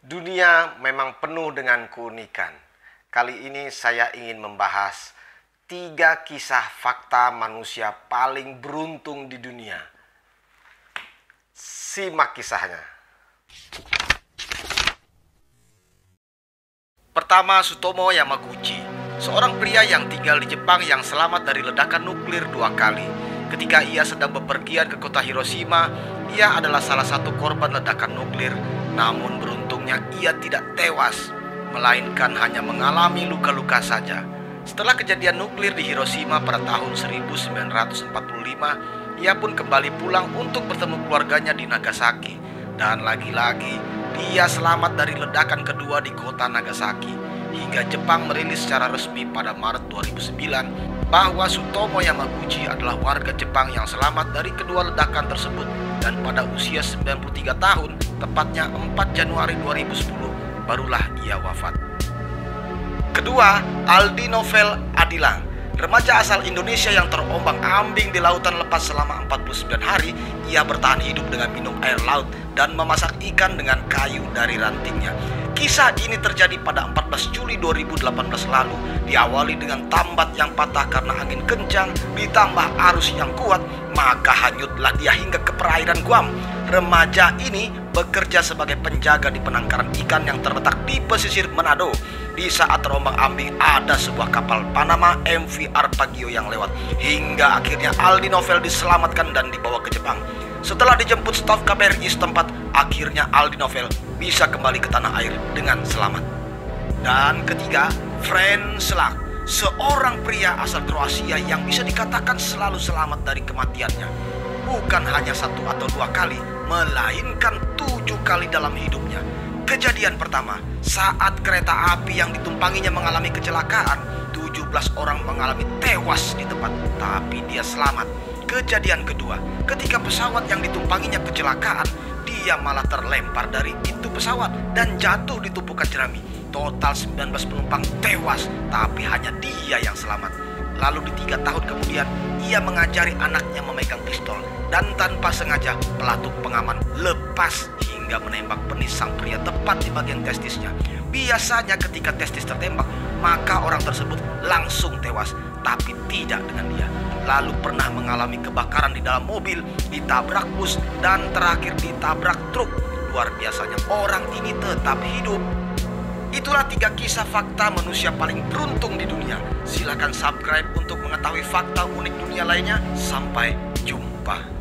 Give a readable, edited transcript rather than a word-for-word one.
Dunia memang penuh dengan keunikan. Kali ini saya ingin membahas 3 kisah fakta manusia paling beruntung di dunia. Simak kisahnya. Pertama, Tsutomu Yamaguchi, seorang pria yang tinggal di Jepang yang selamat dari ledakan nuklir 2 kali. Ketika ia sedang bepergian ke kota Hiroshima, ia adalah salah satu korban ledakan nuklir. Namun beruntungnya ia tidak tewas, melainkan hanya mengalami luka-luka saja. Setelah kejadian nuklir di Hiroshima pada tahun 1945, ia pun kembali pulang untuk bertemu keluarganya di Nagasaki. Dan lagi-lagi, dia selamat dari ledakan kedua di kota Nagasaki. Hingga Jepang merilis secara resmi pada Maret 2009 bahwa Tsutomu Yamaguchi adalah warga Jepang yang selamat dari kedua ledakan tersebut. Dan pada usia 93 tahun, tepatnya 4 Januari 2010, barulah ia wafat. Kedua, Aldi Novel Adilang, remaja asal Indonesia yang terombang-ambing di lautan lepas selama 49 hari. Ia bertahan hidup dengan minum air laut dan memasak ikan dengan kayu dari rantingnya. Kisah ini terjadi pada 14 Juli 2018 lalu. Diawali dengan tambat yang patah karena angin kencang ditambah arus yang kuat, maka hanyutlah dia hingga ke perairan Guam. Remaja ini bekerja sebagai penjaga di penangkaran ikan yang terletak di pesisir Manado. Di saat terombang-ambing ada sebuah kapal Panama MV Arpagio yang lewat. Hingga akhirnya Aldi Novel diselamatkan dan dibawa ke Jepang. Setelah dijemput staf KBRI setempat, akhirnya Aldi Novel bisa kembali ke tanah air dengan selamat. Dan ketiga, Fren Selak, seorang pria asal Kroasia yang bisa dikatakan selalu selamat dari kematiannya. Bukan hanya 1 atau 2 kali, melainkan 7 kali dalam hidupnya. Kejadian pertama, saat kereta api yang ditumpanginya mengalami kecelakaan, 17 orang mengalami tewas di tempat, tapi dia selamat. Kejadian kedua, ketika pesawat yang ditumpanginya kecelakaan, dia malah terlempar dari pintu pesawat dan jatuh di tumpukan jerami. Total 19 penumpang tewas, tapi hanya dia yang selamat. Lalu di 3 tahun kemudian, ia mengajari anaknya memegang pistol. Dan tanpa sengaja, pelatuk pengaman lepas hingga menembak penis sang pria tepat di bagian testisnya. Biasanya ketika testis tertembak, maka orang tersebut langsung tewas, tapi tidak dengan dia. Lalu pernah mengalami kebakaran di dalam mobil, ditabrak bus, dan terakhir ditabrak truk. Luar biasanya orang ini tetap hidup. Itulah 3 kisah fakta manusia paling beruntung di dunia. Silakan subscribe untuk mengetahui fakta unik dunia lainnya. Sampai jumpa.